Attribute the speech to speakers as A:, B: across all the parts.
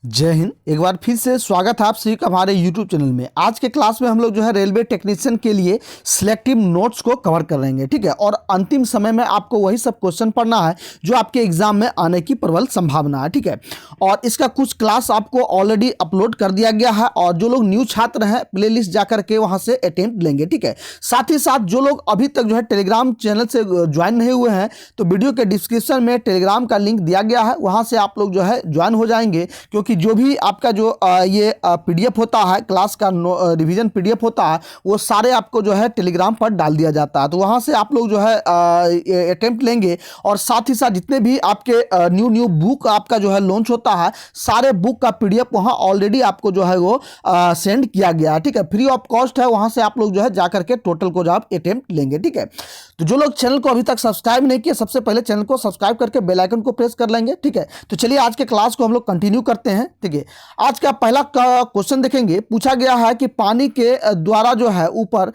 A: जय हिंद। एक बार फिर से स्वागत है आप सभी का हमारे YouTube चैनल में। आज के क्लास में हम लोग जो है रेलवे टेक्नीशियन के लिए सिलेक्टिव नोट्स को कवर कर रहेंगे, ठीक है। और अंतिम समय में आपको वही सब क्वेश्चन पढ़ना है जो आपके एग्जाम में आने की प्रबल संभावना है, ठीक है। और इसका कुछ क्लास आपको ऑलरेडी अपलोड कर दिया गया है और जो लोग न्यू छात्र हैं प्लेलिस्ट जाकर के वहाँ से अटेम्प्ट लेंगे, ठीक है। साथ ही साथ जो लोग अभी तक जो है टेलीग्राम चैनल से ज्वाइन नहीं हुए हैं तो वीडियो के डिस्क्रिप्शन में टेलीग्राम का लिंक दिया गया है, वहाँ से आप लोग जो है ज्वाइन हो जाएंगे। क्योंकि जो भी आपका जो ये पीडीएफ होता है, क्लास का रिवीजन पीडीएफ होता है, वो सारे आपको जो है टेलीग्राम पर डाल दिया जाता है। तो वहाँ से आप लोग जो है अटेम्प्ट लेंगे और साथ ही साथ जितने भी आपके न्यू बुक आपका जो है लॉन्च होता है, सारे बुक का पीडीएफ वहाँ ऑलरेडी आपको जो है वो सेंड किया गया है, ठीक है। फ्री ऑफ कॉस्ट है, वहाँ से आप लोग जो है जाकर के टोटल को जो आप अटेम्प्ट लेंगे, ठीक है। तो जो लोग चैनल को अभी तक सब्सक्राइब नहीं किए, सबसे पहले चैनल को सब्सक्राइब करके बेल आइकन को प्रेस कर लेंगे, ठीक है। तो चलिए आज के क्लास को हम लोग कंटिन्यू करते हैं, ठीक है। आज का पहला क्वेश्चन देखेंगे। पूछा गया है कि पानी के द्वारा जो है ऊपर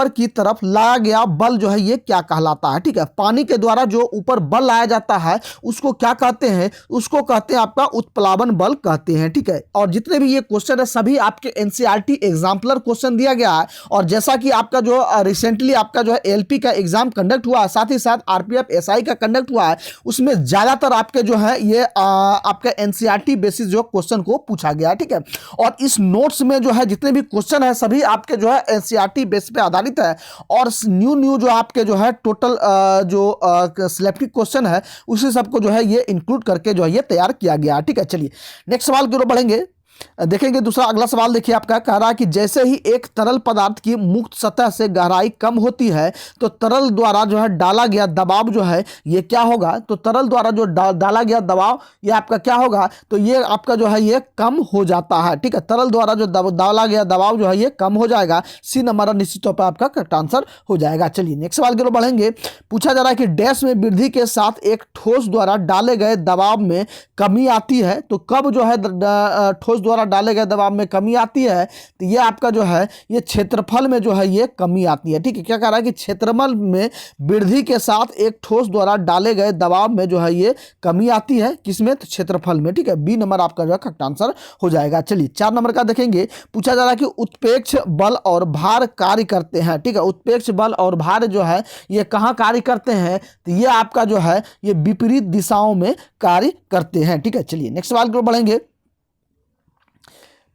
A: की तरफ लाया गया बल जो है ये क्या कहलाता है, ठीक है। पानी के द्वारा जो ऊपर बल लाया जाता है उसको क्या कहते हैं? उसको कहते हैं आपका उत्प्लावन बल कहते हैं, ठीक है। और जितने भी ये क्वेश्चन है सभी आपके एनसीईआरटी एग्जाम्पलर क्वेश्चन दिया गया है। और जैसा कि आपका जो रिसेंटली आपका जो है एलपी का एग्जाम कंडक्ट हुआ है, साथ ही साथ आरपीएफ एसआई का कंडक्ट हुआ है, उसमें ज्यादातर आपके जो है ये आपका एनसीईआरटी बेसिस जो क्वेश्चन को पूछा गया, ठीक है। और इस नोट्स में जो है जितने भी क्वेश्चन है सभी आपके जो है एनसीईआरटी बेस पे आधारित है। और न्यू जो आपके जो है टोटल जो सिलेक्टिव क्वेश्चन है उसी सबको जो है ये इंक्लूड करके जो है ये तैयार किया गया, ठीक है। चलिए नेक्स्ट सवाल की ओर बढ़ेंगे। देखेंगे दूसरा अगला सवाल देखिए आपका कह रहा है कि जैसे ही एक तरल पदार्थ की मुक्त सतह से गहराई कम होती है तो तरल द्वारा जो है डाला गया दबाव जो है ये क्या होगा? तो तरल द्वारा जो डाला गया दबाव ये आपका क्या होगा? तो ये आपका जो है ये कम हो जाता है, ठीक है। तरल द्वारा जो डाला गया दबाव जो है ये कम हो जाएगा। सी नंबर निश्चित तौर पर आपका करेक्ट आंसर हो जाएगा। चलिए नेक्स्ट सवाल की ओर बढ़ेंगे। पूछा जा रहा है कि डैश में वृद्धि के साथ एक ठोस द्वारा डाले गए दबाव में कमी आती है तो कब जो है ठोस द्वारा डाले गए दबाव में कमी आती है? तो ये आपका जो है ये क्षेत्रफल में जो है ये कमी आती है, ठीक है। क्या कह रहा है कि क्षेत्रफल में वृद्धि के साथ एक ठोस द्वारा डाले गए दबाव में जो है ये कमी आती है, किसमें? तो क्षेत्रफल में, ठीक है। बी नंबर आपका जो है करेक्ट आंसर हो जाएगा। चलिए 4 नंबर का देखेंगे। पूछा जा रहा है कि उत्प्रेक्ष बल और भार कार्य करते हैं, ठीक है। उत्प्रेक्ष बल और भार जो है ये कहाँ कार्य करते हैं? तो ये आपका जो है ये विपरीत दिशाओं में कार्य करते हैं, ठीक है। चलिए नेक्स्ट सवाल की ओर बढ़ेंगे।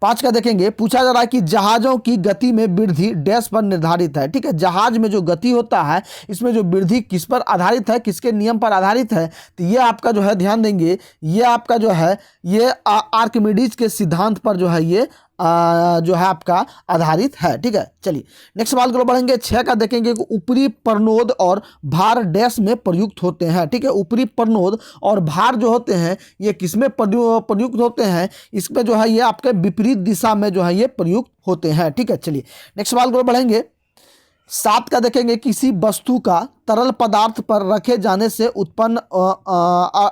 A: 5 का देखेंगे। पूछा जा रहा है कि जहाजों की गति में वृद्धि डैश पर निर्धारित है, ठीक है। जहाज में जो गति होता है इसमें जो वृद्धि किस पर आधारित है, किसके नियम पर आधारित है? तो ये आपका जो है ध्यान देंगे, ये आपका जो है ये आर्किमिडीज के सिद्धांत पर जो है ये जो है आपका आधारित है, ठीक है। चलिए नेक्स्ट सवाल को बढ़ेंगे। 6 का देखेंगे कि ऊपरी प्रनोद और भार डैश में प्रयुक्त होते हैं, ठीक है। ऊपरी प्रनोद और भार जो होते हैं ये किसमें प्रयुक्त होते हैं? इसमें जो है ये आपके विपरीत दिशा में जो है ये प्रयुक्त होते हैं, ठीक है। चलिए नेक्स्ट सवाल को बढ़ेंगे। 7 का देखेंगे। किसी वस्तु का तरल पदार्थ पर रखे जाने से उत्पन्न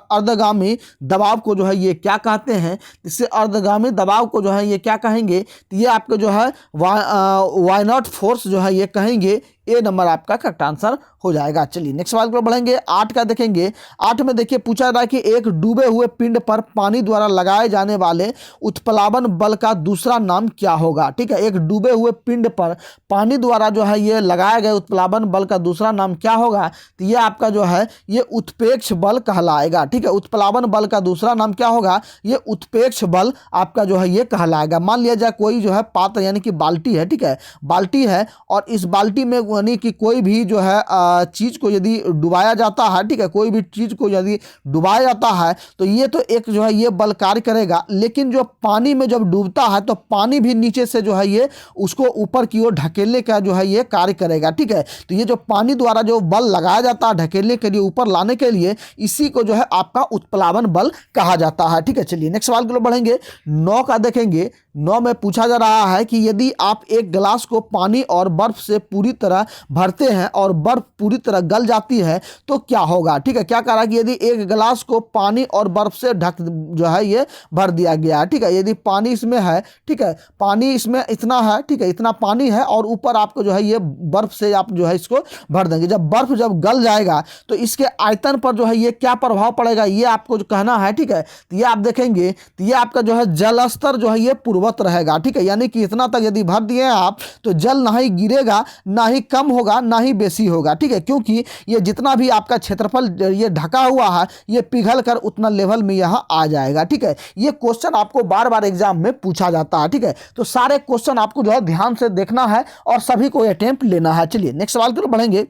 A: अर्धगामी दबाव को जो है ये क्या कहते हैं? इससे अर्धगामी दबाव को जो है ये क्या कहेंगे? तो ये आपके जो है वाई नॉट फोर्स जो है ये कहेंगे। ए नंबर आपका करेक्ट आंसर हो जाएगा। चलिए नेक्स्ट सवाल पर बढ़ेंगे। 8 का देखेंगे। 8 में देखिए पूछा रहा है कि एक डूबे हुए पिंड पर पानी द्वारा लगाए जाने वाले उत्प्लावन बल का दूसरा नाम क्या होगा? ठीक है, एक डूबे हुए पिंड पर पानी द्वारा जो है ये लगाया गया उत्प्लावन बल का दूसरा नाम क्या होगा? तो ये आपका जो है ये उत्प्रेक्ष बल कहलाएगा। ठीक है, उत्प्लावन बल का दूसरा नाम क्या होगा? ये उत्प्रेक्ष बल आपका जो है ये कहलाएगा। मान लिया जाए कोई जो है पात्र यानी कि बाल्टी है, ठीक है, बाल्टी है और इस बाल्टी में यानी कि कोई भी जो है चीज़ को यदि डुबाया जाता है, ठीक है, कोई भी चीज़ को यदि डुबाया जाता है तो ये तो एक जो है ये बल कार्य करेगा, लेकिन जो पानी में जब डूबता है तो पानी भी नीचे से जो है ये उसको ऊपर की ओर ढकेलने का जो है ये कार्य करेगा। ठीक है, तो ये जो पानी द्वारा जो बल लगाया जाता है ढकेलने के लिए, ऊपर लाने के लिए, इसी को जो है आपका उत्प्लावन बल कहा जाता है। ठीक है, चलिए नेक्स्ट सवाल की ओर बढ़ेंगे। 9 का देखेंगे। 9 में पूछा जा रहा है कि यदि आप एक गिलास को पानी और बर्फ से पूरी तरह भरते हैं और बर्फ पूरी तरह गल जाती है तो क्या होगा? ठीक है, क्या कह रहा है कि यदि एक गिलास को पानी और बर्फ से ढक जो है ये भर दिया गया है, ठीक है, यदि पानी इसमें है, ठीक है, पानी इसमें इतना है, ठीक है, इतना पानी है और ऊपर आपको जो है ये बर्फ से आप जो है इसको भर देंगे। जब बर्फ बर्फ जब गल जाएगा तो इसके आयतन पर जो है ये क्या प्रभाव पड़ेगा, ये आपको जो कहना है। ठीक है, तो ये आप देखेंगे तो ये आपका जो है जल स्तर जो है ये पूर्ववत रहेगा। ठीक है, यानी कि इतना तक यदि भर दिए आप तो जल ना ही गिरेगा, ना ही कम होगा, ना ही बेसी होगा। ठीक है, क्योंकि ये जितना भी आपका क्षेत्रफल ये ढका हुआ है ये पिघल कर उतना लेवल में यहाँ आ जाएगा। ठीक है, ये क्वेश्चन आपको बार बार एग्जाम में पूछा जाता है। ठीक है, तो सारे क्वेश्चन आपको जो है ध्यान से देखना है और सभी को अटेम्प्ट लेना है। चलिए नेक्स्ट सवाल की तरफ बढ़ेंगे।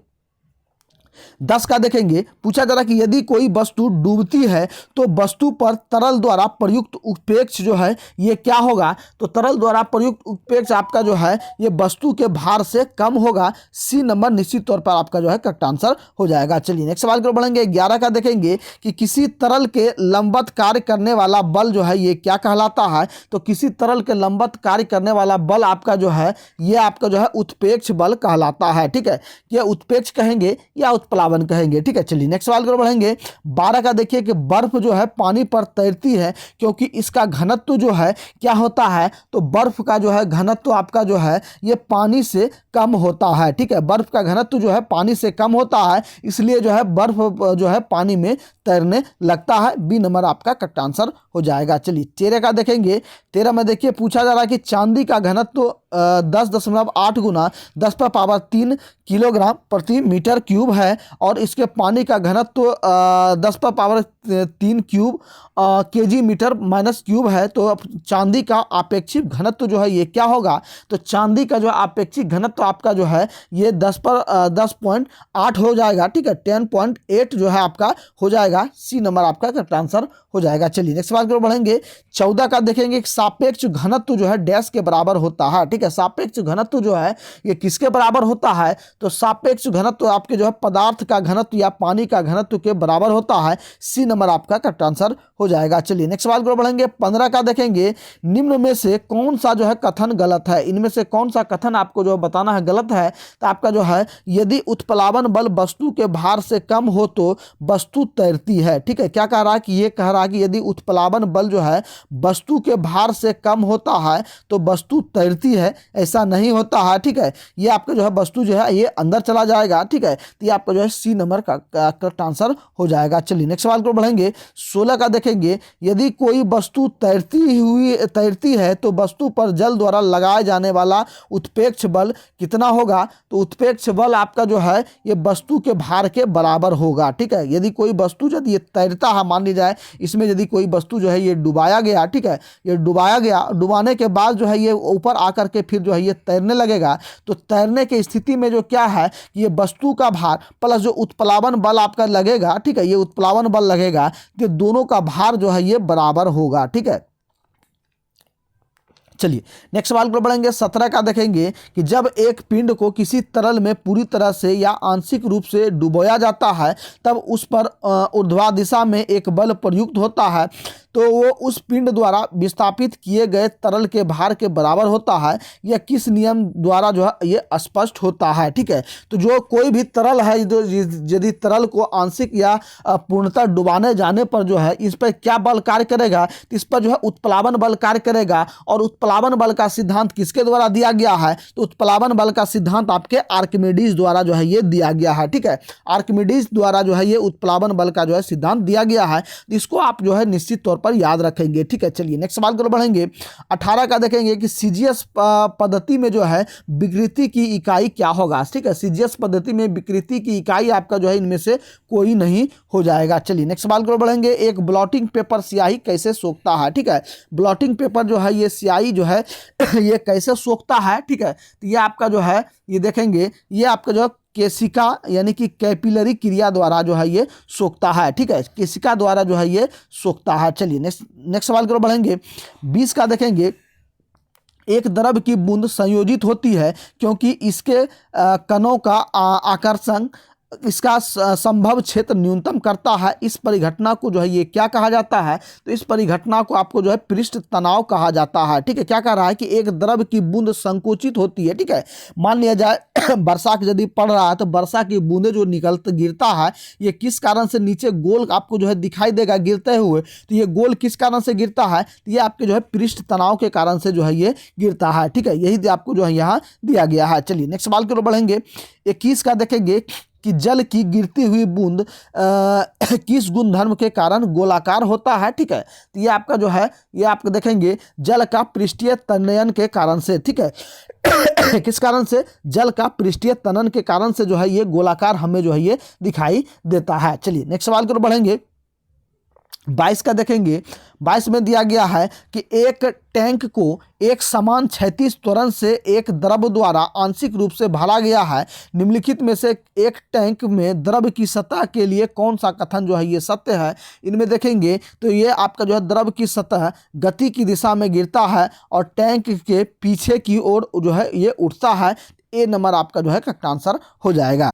A: 10 का देखेंगे, पूछा जा रहा कि यदि कोई वस्तु डूबती है तो वस्तु पर तरल द्वारा प्रयुक्त उत्प्रेक्ष जो है ये क्या होगा। तो तरल द्वारा प्रयुक्त उत्प्रेक्ष आपका जो है ये वस्तु के भार से कम होगा। सी नंबर निश्चित तौर पर आपका जो है करेक्ट आंसर हो जाएगा। चलिए नेक्स्ट सवाल की ओर बढ़ेंगे। 11 का देखेंगे कि किसी तरल के लंबवत कार्य करने वाला बल जो है ये क्या कहलाता है। तो किसी तरल के लंबवत कार्य करने वाला बल आपका जो है ये आपका जो है उत्प्रेक्ष बल कहलाता है। ठीक है, ये उत्प्रेक्ष कहेंगे या उत्प्लावन कहेंगे। ठीक है, चलिए नेक्स्ट सवाल की ओर बढ़ेंगे। 12 का देखिए कि बर्फ जो है पानी पर तैरती है क्योंकि इसका घनत्व जो है क्या होता है। तो बर्फ का जो है घनत्व आपका जो है ये पानी से कम होता है। ठीक है, बर्फ का घनत्व जो है पानी से कम होता है, इसलिए जो है बर्फ जो है पानी में तैरने लगता है। बी नंबर आपका करेक्ट आंसर हो जाएगा। चलिए 13 का देखेंगे। 13 में देखिए पूछा जा रहा है कि चांदी का घनत्व 10.8 गुना 10 पर पावर 3 किलोग्राम प्रति मीटर क्यूब है और इसके पानी का घनत्व 10 पर power 3 cube KG metre minus cube है। तो चांदी का आपेक्षिक घनत्व जो है ये क्या होगा। तो चांदी का जो आपेक्षिक घनत्व आपका जो है ये 10.8 हो जाएगा। ठीक है, 10.8 जो है आपका हो जाएगा। सी नंबर आपका करेक्ट आंसर हो जाएगा। चलिए नेक्स्ट सवाल की ओर बढ़ेंगे। 14 का देखेंगे सापेक्ष घनत्व जो है डैश के बराबर होता है। ठीक है, सापेक्ष घनत्व जो है ये किसके बराबर होता है। तो सापेक्ष घनत्व आपके जो है पदार्थ का घनत्व या पानी का घनत्व के बराबर होता है। सी नंबर आपका करेक्ट आंसर हो जाएगा। चलिए नेक्स्ट सवाल की ओर बढ़ेंगे। 15 का देखेंगे निम्न में से कौन सा जो है कथन गलत है। इनमें से कौन सा कथन आपको जो बताना है गलत है। तो आपका जो है यदि उत्प्लावन बल वस्तु के भार से कम हो तो वस्तु तैरती है। ठीक है, क्या कह रहा है कि ये कह रहा है कि यदि उत्प्लावन बल जो है वस्तु के भार से कम होता है तो वस्तु तैरती है, ऐसा नहीं होता है। ठीक है, ये आपका जो है वस्तु जो है ये अंदर चला जाएगा। ठीक है, तो ये आपका जो है सी नंबर का करेक्ट आंसर हो जाएगा। चलिए नेक्स्ट सवाल को बढ़ेंगे। 16 का देखेंगे यदि कोई वस्तु तैरती है तो वस्तु पर जल द्वारा लगाए जाने वाला उत्प्रेक्ष बल कितना होगा। तो उत्प्रेक्ष बल आपका जो है ये वस्तु के भार के बराबर होगा। ठीक है, यदि कोई वस्तु यदि ये तैरता है, मान ली जाए इसमें यदि कोई वस्तु जो है ये डुबाया गया। ठीक है, ये डुबाया गया, डुबाने के बाद जो है ये ऊपर आकर के फिर जो है ये तैरने लगेगा। तो तैरने की स्थिति में जो क्या है ये वस्तु का भार प्लस जो उत्प्लावन बल आपका लगेगा। ठीक है, ये उत्प्लावन बल लगेगा, ये दोनों का भार जो है ये बराबर होगा। ठीक है, चलिए नेक्स्ट सवाल पर बढ़ेंगे। 17 का देखेंगे कि जब एक पिंड को किसी तरल में पूरी तरह से या आंशिक रूप से डुबोया जाता है तब उस पर ऊर्ध्वा दिशा में एक बल प्रयुक्त होता है तो वो उस पिंड द्वारा विस्थापित किए गए तरल के भार के बराबर होता है। यह किस नियम द्वारा जो है ये स्पष्ट होता है। ठीक है, तो जो कोई भी तरल है जो यदि तरल को आंशिक या पूर्णतः डुबाने जाने पर जो है इस पर क्या बल कार्य करेगा। तो इस पर जो है उत्प्लावन बल कार्य करेगा और उत्प्लावन बल का सिद्धांत किसके द्वारा दिया गया है। तो उत्प्लावन बल का सिद्धांत आपके आर्किमिडीज द्वारा जो है ये दिया गया है। ठीक है, आर्किमिडीज द्वारा जो है ये उत्प्लावन बल का जो है सिद्धांत दिया गया है। इसको आप जो है निश्चित तौर पर याद रखेंगे। ठीक है, चलिए नेक्स्ट सवाल को बढ़ेंगे। 18 का देखेंगे कि सीजीएस पद्धति में जो है विकृति की इकाई क्या होगा। ठीक है, सीजीएस पद्धति में विकृति की इकाई आपका जो है इनमें से कोई नहीं हो जाएगा। चलिए नेक्स्ट सवाल को बढ़ेंगे। एक ब्लॉटिंग पेपर स्याही कैसे सोखता है। ठीक है, ब्लॉटिंग पेपर जो है ये स्याही जो है ये कैसे सोखता है। ठीक है, तो ये आपका जो है ये देखेंगे ये आपका जो केशिका यानी कि कैपिलरी क्रिया द्वारा जो है ये सोखता है। ठीक है, केशिका द्वारा जो है ये सोखता है। चलिए नेक्स्ट सवाल की ओर बढ़ेंगे। 20 का देखेंगे एक द्रव की बूंद संयोजित होती है क्योंकि इसके कणों का आकर्षण इसका संभव क्षेत्र न्यूनतम करता है। इस परिघटना को जो है ये क्या कहा जाता है। तो इस परिघटना को आपको जो है पृष्ठ तनाव कहा जाता है। ठीक है, क्या कह रहा है कि एक द्रव की बूंद संकुचित होती है। ठीक है, मान लिया जाए वर्षा यदि पड़ रहा है तो वर्षा की बूंदें जो गिरता है ये किस कारण से नीचे गोल आपको जो है दिखाई देगा गिरते हुए। तो ये गोल किस कारण से गिरता है। तो ये आपके जो है पृष्ठ तनाव के कारण से जो है ये गिरता है। ठीक है, यही आपको जो है यहाँ दिया गया है। चलिए नेक्स्ट सवाल की ओर बढ़ेंगे। 21 का देखेंगे कि जल की गिरती हुई बूंद किस गुणधर्म के कारण गोलाकार होता है। ठीक है, तो ये आपका जो है ये आप देखेंगे जल का पृष्ठीय तनयन के कारण से। ठीक है किस कारण से? जल का पृष्ठीय तनन के कारण से जो है ये गोलाकार हमें जो है ये दिखाई देता है। चलिए नेक्स्ट सवाल की ओर बढ़ेंगे। 22 का देखेंगे। 22 में दिया गया है कि एक टैंक को एक समान क्षैतिज त्वरण से एक द्रव द्वारा आंशिक रूप से भरा गया है। निम्नलिखित में से एक टैंक में द्रव की सतह के लिए कौन सा कथन जो है ये सत्य है? इनमें देखेंगे तो ये आपका जो है द्रव की सतह गति की दिशा में गिरता है और टैंक के पीछे की ओर जो है ये उठता है। ए नंबर आपका जो है करेक्ट आंसर हो जाएगा।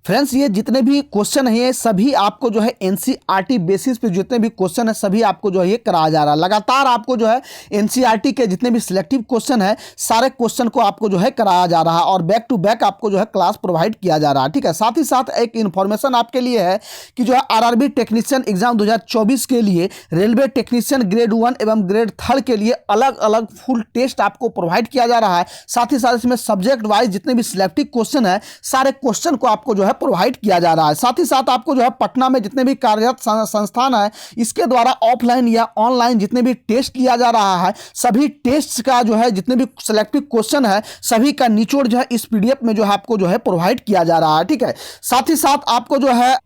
A: फ्रेंड्स, ये जितने भी क्वेश्चन हैं सभी आपको जो है एनसीईआरटी बेसिस पे जितने भी क्वेश्चन है सभी आपको जो है ये कराया जा रहा है। लगातार आपको जो है एनसीईआरटी के जितने भी सिलेक्टिव क्वेश्चन है सारे क्वेश्चन को आपको जो है कराया जा रहा है और बैक टू बैक आपको जो है क्लास प्रोवाइड किया जा रहा है। ठीक है, साथ ही साथ एक इन्फॉर्मेशन आपके लिए है कि जो है आरआरबी टेक्नीशियन एग्जाम 2024 के लिए रेलवे टेक्नीशियन ग्रेड 1 एवं ग्रेड 3 के लिए अलग अलग फुल टेस्ट आपको प्रोवाइड किया जा रहा है। साथ ही साथ इसमें सब्जेक्ट वाइज जितने भी सिलेक्टिव क्वेश्चन है सारे क्वेश्चन को आपको जो है प्रोवाइड किया जा रहा है। साथ ही साथ आपको जो है पटना में जितने भी कार्यरत संस्थान है इसके द्वारा ऑफलाइन या ऑनलाइन जितने भी टेस्ट लिया जा रहा है सभी टेस्ट का जो है जितने भी सिलेक्टिव क्वेश्चन है सभी का निचोड़ जो है इस पीडीएफ में जो है आपको जो है प्रोवाइड किया जा रहा है। ठीक है, साथ ही साथ आपको जो है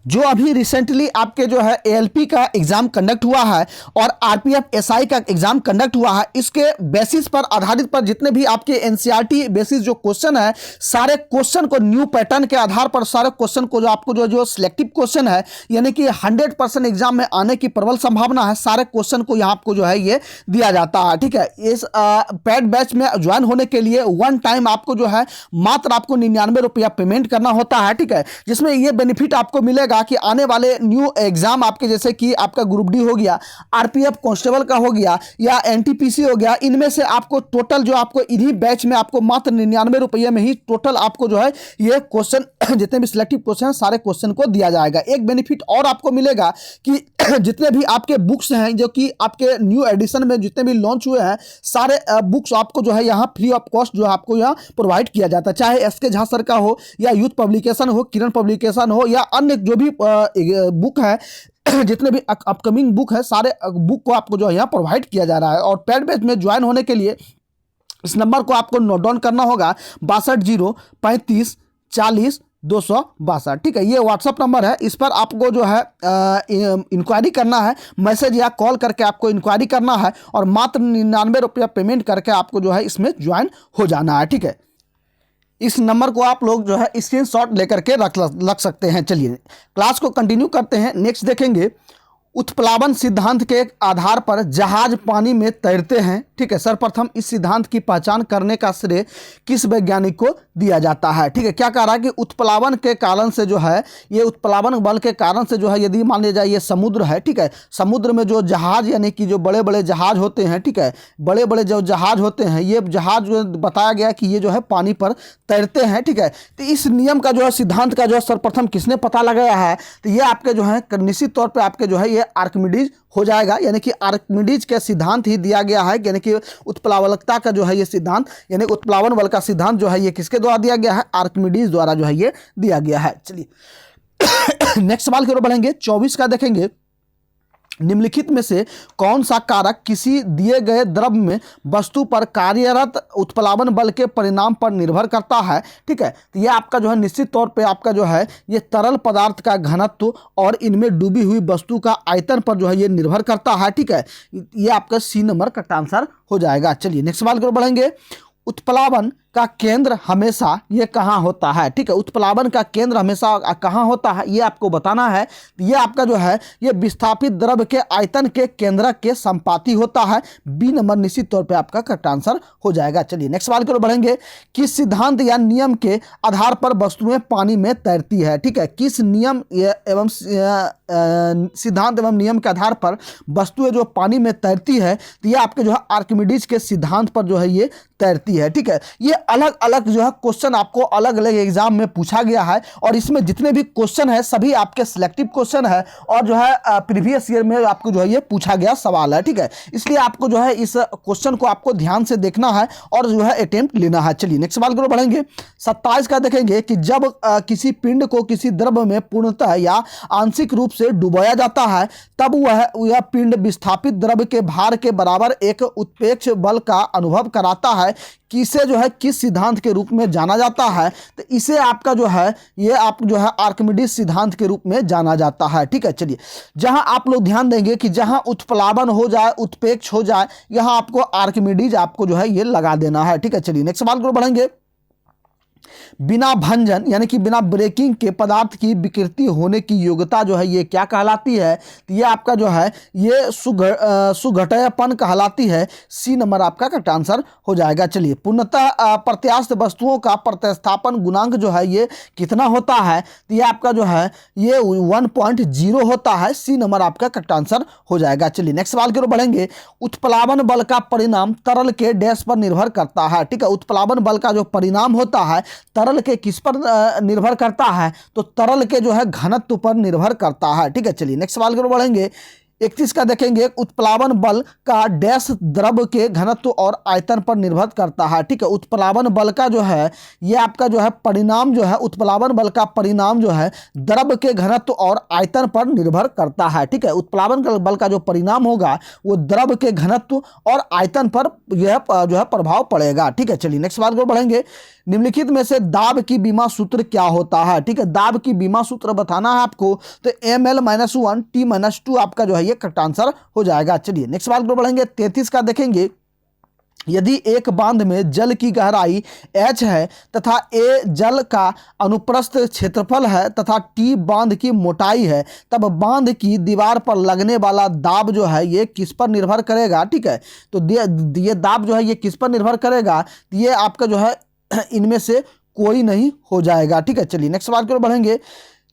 A: जो अभी रिसेंटली आपके जो है एएलपी का एग्जाम कंडक्ट हुआ है और आरपीएफ एसआई का एग्जाम कंडक्ट हुआ है इसके बेसिस पर आधारित पर जितने भी आपके एनसीईआरटी बेसिस जो क्वेश्चन है सारे क्वेश्चन को न्यू पैटर्न के आधार पर सारे क्वेश्चन को जो आपको जो सिलेक्टिव क्वेश्चन है यानी कि 100% एग्जाम में आने की प्रबल संभावना है सारे क्वेश्चन को यहाँ आपको जो है ये दिया जाता है। ठीक है, इस पैड बैच में ज्वाइन होने के लिए वन टाइम आपको जो है मात्र आपको 99 रुपया पेमेंट करना होता है। ठीक है, जिसमें ये बेनिफिट आपको मिलेगा कि आने वाले न्यू एग्जाम आपके जैसे कि आपका ग्रुप डी हो गया, आरपीएफ कांस्टेबल का हो गया या एनटीपीसी हो गया, इनमें से आपको टोटल जो आपको इन्हीं बैच में आपको मात्र 99 रुपये में ही टोटल आपको जो है ये क्वेश्चन जितने भी सिलेक्टिव क्वेश्चन हैं सारे क्वेश्चन को दिया जाएगा। एक बेनिफिट और आपको मिलेगा कि जितने भी आपके बुक्स हैं जो कि आपके न्यू एडिशन में जितने भी लॉन्च हुए हैं सारे बुक्स आपको जो है यहाँ फ्री ऑफ कॉस्ट जो है आपको यहाँ प्रोवाइड किया जाता है, चाहे एसके झा सर का हो या यूथ पब्लिकेशन हो, किरण पब्लिकेशन हो या अन्य जो भी बुक है जितने भी अपकमिंग बुक है सारे बुक को आपको जो है यहाँ प्रोवाइड किया जा रहा है। और पैड बैच में ज्वाइन होने के लिए इस नंबर को आपको नोट डाउन करना होगा 6205340262। ठीक है, ये व्हाट्सअप नंबर है, इस पर आपको जो है इंक्वायरी करना है, मैसेज या कॉल करके आपको इंक्वायरी करना है और मात्र 99 रुपया पेमेंट करके आपको जो है इसमें ज्वाइन हो जाना है। ठीक है, इस नंबर को आप लोग जो है स्क्रीनशॉट लेकर के रख सकते हैं। चलिए क्लास को कंटिन्यू करते हैं। नेक्स्ट देखेंगे उत्प्लावन सिद्धांत के आधार पर जहाज पानी में तैरते हैं। ठीक है, सर्वप्रथम इस सिद्धांत की पहचान करने का श्रेय किस वैज्ञानिक को दिया जाता है? ठीक है, क्या कह रहा है कि उत्प्लावन के कारण से जो है ये उत्प्लावन बल के कारण से जो है यदि मान लिया जाए ये समुद्र है, ठीक है, समुद्र में जो जहाज यानी कि जो बड़े बड़े जहाज होते हैं, ठीक है, बड़े बड़े जो जहाज होते हैं ये जहाज जो बताया गया कि ये जो है पानी पर तैरते हैं। ठीक है, तो इस नियम का जो है सिद्धांत का जो है सर्वप्रथम किसने पता लगाया है? तो ये आपके जो है निश्चित तौर पर आपके जो है ये आर्किमिडीज हो जाएगा, यानी कि आर्किमिडीज के सिद्धांत ही दिया गया है, यानी कि उत्प्लावकता का जो है ये सिद्धांत यानी उत्प्लावन बल का सिद्धांत जो है ये किसके द्वारा दिया गया है? आर्किमिडीज द्वारा जो है ये दिया गया है। चलिए नेक्स्ट सवाल की ओर बढ़ेंगे। 24 का देखेंगे, निम्नलिखित में से कौन सा कारक किसी दिए गए द्रव में वस्तु पर कार्यरत उत्प्लावन बल के परिणाम पर निर्भर करता है? ठीक है, तो ये आपका जो है निश्चित तौर पे आपका जो है ये तरल पदार्थ का घनत्व और इनमें डूबी हुई वस्तु का आयतन पर जो है ये निर्भर करता है। ठीक है, ये आपका सी नंबर का आंसर हो जाएगा। चलिए नेक्स्ट सवाल की ओर बढ़ेंगे। उत्प्लावन का केंद्र हमेशा ये कहाँ होता है? ठीक है, उत्प्लावन का केंद्र हमेशा कहाँ होता है ये आपको बताना है। ये आपका जो है ये विस्थापित द्रव के आयतन के केंद्रक के संपाती होता है। बी नंबर निश्चित तौर पे आपका करेक्ट आंसर हो जाएगा। चलिए नेक्स्ट सवाल की ओर बढ़ेंगे। किस सिद्धांत या नियम के आधार पर वस्तुएं पानी में तैरती है? ठीक है, किस नियम एवं सिद्धांत एवं नियम के आधार पर वस्तुएं जो पानी में तैरती है तो ये आपके जो है आर्किमिडीज के सिद्धांत पर जो है ये तैरती है। ठीक है, ये अलग अलग जो है क्वेश्चन आपको अलग अलग एग्जाम में पूछा गया है, और इसमें जितने भी क्वेश्चन है सभी आपके सिलेक्टिव क्वेश्चन है, और जो है प्रीवियस ईयर में आपको जो है ये पूछा गया सवाल है। ठीक है, इसलिए आपको जो है इस क्वेश्चन को आपको ध्यान से देखना है और जो है अटेम्प्ट लेना है। चलिए नेक्स्ट सवाल की ओर बढ़ेंगे। 27 का देखेंगे कि जब किसी पिंड को किसी द्रव में पूर्णतः या आंशिक रूप से डुबोया जाता है, तब यह पिंड विस्थापित द्रव के भार के बराबर एक उत्प्रेक्षण बल का अनुभव कराता है। किसे जो है किस सिद्धांत के रूप में जाना जाता है? तो इसे आपका जो है ये आप जो है आर्किमिडीज सिद्धांत के रूप में जाना जाता है। ठीक है, चलिए जहां आप लोग ध्यान देंगे कि जहां उत्प्लावन हो जाए, उत्प्रेक्ष हो जाए, यहां आपको आर्किमिडीज आपको जो है ये लगा देना है। ठीक है, चलिए नेक्स्ट सवाल को बढ़ेंगे। बिना भंजन यानी कि बिना ब्रेकिंग के पदार्थ की विकृति होने की योग्यता जो है ये क्या कहलाती है? तो ये आपका जो है ये सुघटयपन कहलाती है। सी नंबर आपका करेक्ट आंसर हो जाएगा। चलिए पूर्णतः प्रत्यास्थ वस्तुओं का प्रतिस्थापन गुणांक जो है ये कितना होता है? तो ये आपका जो है ये 1.0 होता है। सी नंबर आपका करेक्ट आंसर हो जाएगा। चलिए नेक्स्ट सवाल की ओर बढ़ेंगे। उत्प्लावन बल का परिणाम तरल के डैश पर निर्भर करता है। ठीक है, उत्प्लावन बल का जो परिणाम होता है तरल के किस पर निर्भर करता है? तो तरल के जो है घनत्व पर निर्भर करता है। ठीक है, चलिए नेक्स्ट सवाल की ओर बढ़ेंगे। 31 का देखेंगे। उत्प्लावन बल का डैश द्रव के घनत्व और आयतन पर निर्भर करता है। ठीक है, उत्प्लावन बल का जो है ये आपका जो है परिणाम जो है उत्प्लावन बल का परिणाम जो है द्रव के घनत्व और आयतन पर निर्भर करता है। ठीक है, उत्प्लावन बल का जो परिणाम होगा वो द्रव के घनत्व और आयतन पर यह जो है प्रभाव पड़ेगा। ठीक है, चलिए नेक्स्ट सवाल को बढ़ेंगे। निम्नलिखित में से दाब की बीमा सूत्र क्या होता है? ठीक है, दाब की बीमा सूत्र बताना है आपको, तो ml-1 t-2 आपका जो है ये करेक्ट आंसर हो जाएगा। चलिए नेक्स्ट सवाल को बढ़ेंगे। 33 का देखेंगे। यदि एक बांध में जल की गहराई h है तथा a जल का अनुप्रस्थ क्षेत्रफल है तथा t बांध की मोटाई है, तब बांध की दीवार पर लगने वाला दाब जो है ये किस पर निर्भर करेगा? ठीक है, तो ये दाब जो है ये किस पर निर्भर करेगा? ये आपका जो है इनमें से कोई नहीं हो जाएगा। ठीक है, चलिए नेक्स्ट सवाल की ओर बढ़ेंगे।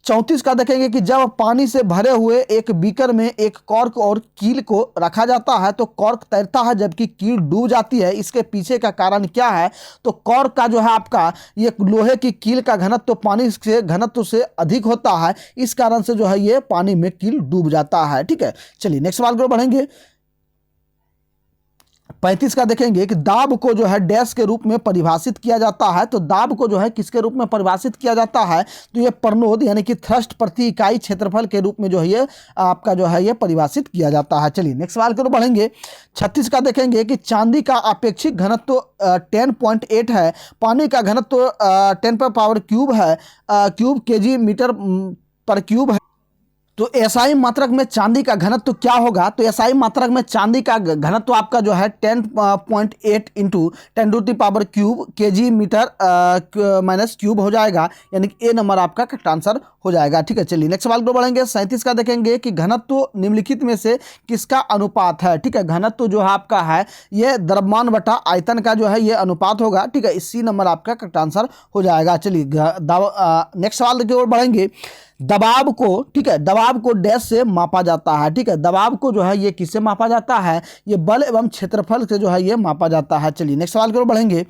A: 34 का देखेंगे कि जब पानी से भरे हुए एक बीकर में एक कॉर्क और कील को रखा जाता है तो कॉर्क तैरता है जबकि कील डूब जाती है। इसके पीछे का कारण क्या है? तो कॉर्क का जो है आपका ये लोहे की कील का घनत्व तो पानी से घनत्व से अधिक होता है, इस कारण से जो है ये पानी में कील डूब जाता है। ठीक है, चलिए नेक्स्ट सवाल की ओर बढ़ेंगे। 35 का देखेंगे कि दाब को जो है डैश के रूप में परिभाषित किया जाता है। तो दाब को जो है किसके रूप में परिभाषित किया जाता है? तो ये प्रनोद यानी कि थ्रस्ट प्रति इकाई क्षेत्रफल के रूप में जो है ये आपका जो है ये परिभाषित किया जाता है। चलिए नेक्स्ट सवाल की ओर बढ़ेंगे। 36 का देखेंगे कि चांदी का अपेक्षित घनत्व 10.8 है, पानी का घनत्व 10³ है, क्यूब kg मीटर पर क्यूब है। तो एसआई मात्रक में चांदी का घनत्व क्या होगा? तो एसआई मात्रक में चांदी का घनत्व आपका जो है 10.8 into 10³ kg metre minus cube हो जाएगा, यानी कि ए नंबर आपका करेक्ट आंसर हो जाएगा। ठीक है, चलिए नेक्स्ट सवाल को बढ़ेंगे। 37 का देखेंगे कि घनत्व निम्नलिखित में से किसका अनुपात है? ठीक है, घनत्व जो है आपका है ये द्रव्यमान बटा आयतन का जो है ये अनुपात होगा। ठीक है, इसी नंबर आपका करेक्ट आंसर हो जाएगा। चलिए नेक्स्ट सवाल की ओर बढ़ेंगे। दबाव को, ठीक है, दबाव को डैश से मापा जाता है। ठीक है, दबाव को जो है ये किससे मापा जाता है? ये बल एवं क्षेत्रफल से जो है ये मापा जाता है। चलिए नेक्स्ट सवाल की ओर बढ़ेंगे।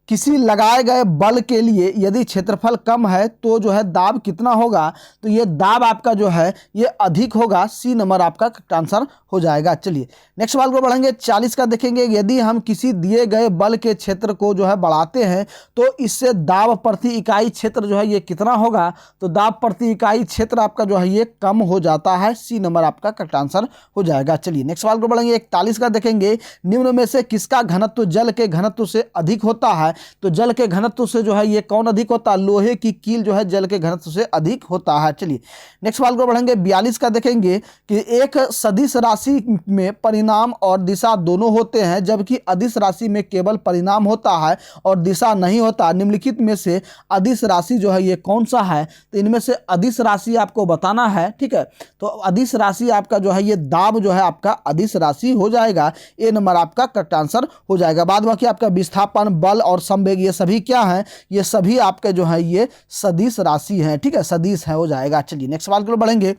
A: किसी लगाए गए बल के लिए यदि क्षेत्रफल कम है तो जो है दाब कितना होगा? तो ये दाब आपका जो है ये अधिक होगा। सी नंबर आपका करेक्ट आंसर हो जाएगा। चलिए नेक्स्ट सवाल को बढ़ेंगे। 40 का देखेंगे। यदि हम किसी दिए गए बल के क्षेत्र को जो है बढ़ाते हैं तो इससे दाब प्रति इकाई क्षेत्र जो है ये कितना होगा? तो दाब प्रति इकाई क्षेत्र आपका जो है ये कम हो जाता है। सी नंबर आपका करेक्ट आंसर हो जाएगा। चलिए नेक्स्ट सवाल को बढ़ेंगे। 41 का देखेंगे। निम्न में से किसका घनत्व जल के घनत्व से अधिक होता है? तो जल के घनत्व से जो है ये कौन अधिक होता है? लोहे की कील जो है जल के घनत्व से अधिक होता है। चलिए नेक्स्ट सवाल को बढ़ेंगे। 42 का देखेंगे कि एक सदिश राशि में परिणाम और दिशा दोनों होते हैं जबकि अदिश राशि में केवल परिणाम होता है और दिशा नहीं होता। निम्नलिखित में से अदिश राशि जो है ये कौन सा है? तो इनमें से अदिश राशि आपको बताना है। ठीक है, तो अदिश राशि आपका जो है ये दाब जो है आपका अदिश राशि हो जाएगा। ए नंबर आपका करेक्ट आंसर हो जाएगा। बाद बाकी आपका विस्थापन, बल और संवेग ये सभी क्या हैं? ये सभी आपके जो है ये सदिश राशि हैं। ठीक है, सदिश है हो जाएगा। चलिए नेक्स्ट सवाल की ओर बढ़ेंगे।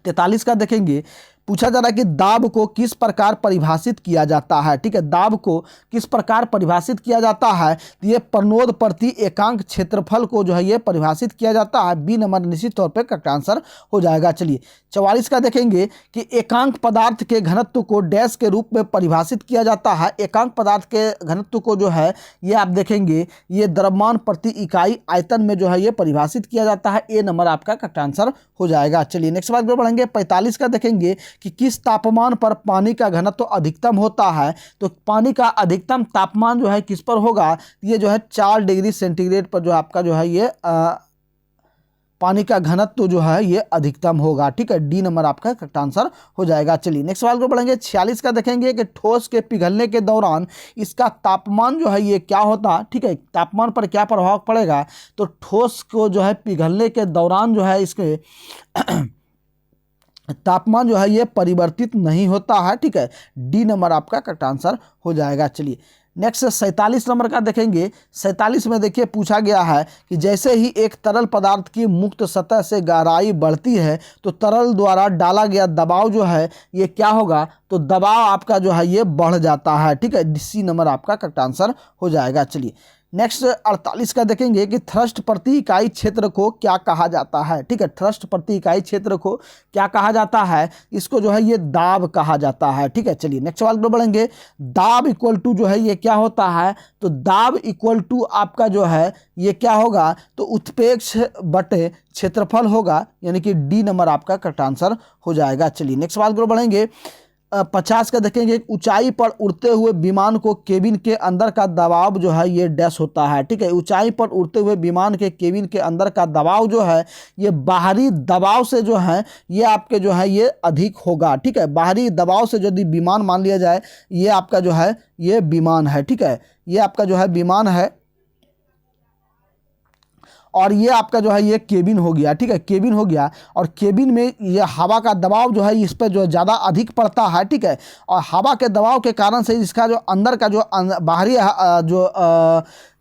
A: 43 का देखेंगे। पूछा जा रहा है कि दाब को किस प्रकार परिभाषित किया जाता है। ठीक है, दाब को किस प्रकार परिभाषित किया जाता है, तो ये प्रनोद प्रति एकांक क्षेत्रफल को जो है ये परिभाषित किया जाता है। बी नंबर निश्चित तौर पे करेक्ट आंसर हो जाएगा। चलिए 44 का देखेंगे कि एकांक पदार्थ के घनत्व को डैश के रूप में परिभाषित किया जाता है। एकांक पदार्थ के घनत्व को जो है ये आप देखेंगे ये द्रव्यमान प्रति इकाई आयतन में जो है ये परिभाषित किया जाता है। ए नंबर आपका करेक्ट आंसर हो जाएगा। चलिए नेक्स्ट बात पर बढ़ेंगे। 45 का देखेंगे कि किस तापमान पर पानी का घनत्व अधिकतम होता है। तो पानी का अधिकतम तापमान जो है किस पर होगा, ये जो है 4 डिग्री सेंटीग्रेड पर जो आपका जो है ये पानी का घनत्व जो है ये अधिकतम होगा। ठीक है, डी नंबर आपका करेक्ट आंसर हो जाएगा। चलिए नेक्स्ट सवाल को पढ़ेंगे। 46 का देखेंगे कि ठोस के पिघलने के दौरान इसका तापमान जो है ये क्या होता। ठीक है, तापमान पर क्या प्रभाव पड़ेगा, तो ठोस को जो है पिघलने के दौरान जो है इसके तापमान जो है ये परिवर्तित नहीं होता है। ठीक है, डी नंबर आपका करेक्ट आंसर हो जाएगा। चलिए नेक्स्ट 47 नंबर का देखेंगे। 47 में देखिए पूछा गया है कि जैसे ही एक तरल पदार्थ की मुक्त सतह से गहराई बढ़ती है तो तरल द्वारा डाला गया दबाव जो है ये क्या होगा, तो दबाव आपका जो है ये बढ़ जाता है। ठीक है, सी नंबर आपका करेक्ट आंसर हो जाएगा। चलिए नेक्स्ट 48 का देखेंगे कि थ्रस्ट प्रति इकाई क्षेत्र को क्या कहा जाता है। ठीक है, थ्रस्ट प्रति इकाई क्षेत्र को क्या कहा जाता है, इसको जो है ये दाब कहा जाता है। ठीक है, चलिए नेक्स्ट सवाल पर बढ़ेंगे। दाब इक्वल टू जो है ये क्या होता है, तो दाब इक्वल टू आपका जो है ये क्या होगा, तो उत्प्रेक्ष बटे क्षेत्रफल होगा, यानी कि डी नंबर आपका करेक्ट आंसर हो जाएगा। चलिए नेक्स्ट सवाल पर बढ़ेंगे। 50 का देखेंगे। ऊंचाई पर उड़ते हुए विमान को केबिन के अंदर का दबाव जो है ये डैश होता है। ठीक है, ऊंचाई पर उड़ते हुए विमान के केबिन के अंदर का दबाव जो है ये बाहरी दबाव से जो है ये आपके जो है ये अधिक होगा। ठीक है, बाहरी दबाव से यदि विमान मान लिया जाए, ये आपका जो है ये विमान है। ठीक है, ये आपका जो है विमान है और ये आपका जो है ये केबिन हो गया। ठीक है, केबिन हो गया और केबिन में ये हवा का दबाव जो है इस पर जो ज़्यादा अधिक पड़ता है। ठीक है, और हवा के दबाव के कारण से इसका जो अंदर का जो बाहरी जो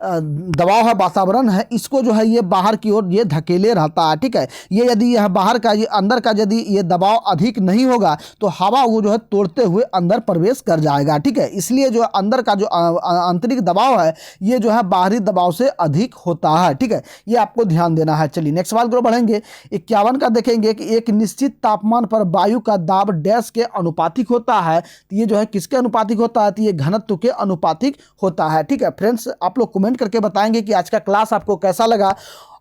A: दबाव है, वातावरण है, इसको जो है ये बाहर की ओर ये धकेले रहता है। ठीक है, ये यदि यह बाहर का ये अंदर का यदि ये दबाव अधिक नहीं होगा तो हवा वो जो है तोड़ते हुए अंदर प्रवेश कर जाएगा। ठीक है, इसलिए जो अंदर का जो आंतरिक दबाव है ये जो है बाहरी दबाव से अधिक होता है। ठीक है, ये आपको ध्यान देना है। चलिए नेक्स्ट सवाल को बढ़ेंगे। 51 का देखेंगे कि एक निश्चित तापमान पर वायु का दाब डैश के अनुपातिक होता है। तो ये जो है किसके अनुपातिक होता है, तो ये घनत्व के अनुपातिक होता है। ठीक है फ्रेंड्स, आप लोग कमेंट करके बताएंगे कि आज का क्लास आपको कैसा लगा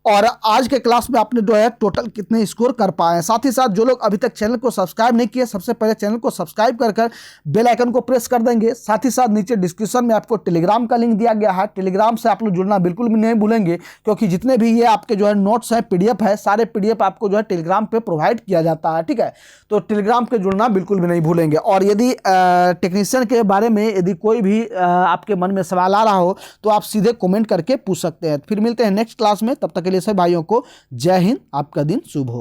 A: और आज के क्लास में आपने जो है टोटल कितने स्कोर कर पाए। साथ ही साथ जो लोग अभी तक चैनल को सब्सक्राइब नहीं किए, सबसे पहले चैनल को सब्सक्राइब कर बेल आइकन को प्रेस कर देंगे। साथ ही साथ नीचे डिस्क्रिप्शन में आपको टेलीग्राम का लिंक दिया गया है। टेलीग्राम से आप लोग जुड़ना बिल्कुल भी नहीं भूलेंगे, क्योंकि जितने भी ये आपके जो है नोट्स हैं, PDF है, सारे PDF आपको जो है टेलीग्राम पर प्रोवाइड किया जाता है। ठीक है, तो टेलीग्राम पे जुड़ना बिल्कुल भी नहीं भूलेंगे। और यदि टेक्नीशियन के बारे में यदि कोई भी आपके मन में सवाल आ रहा हो तो आप सीधे कमेंट करके पूछ सकते हैं। फिर मिलते हैं नेक्स्ट क्लास में, तब तक के लिए सभी भाइयों को जय हिंद, आपका दिन शुभ हो।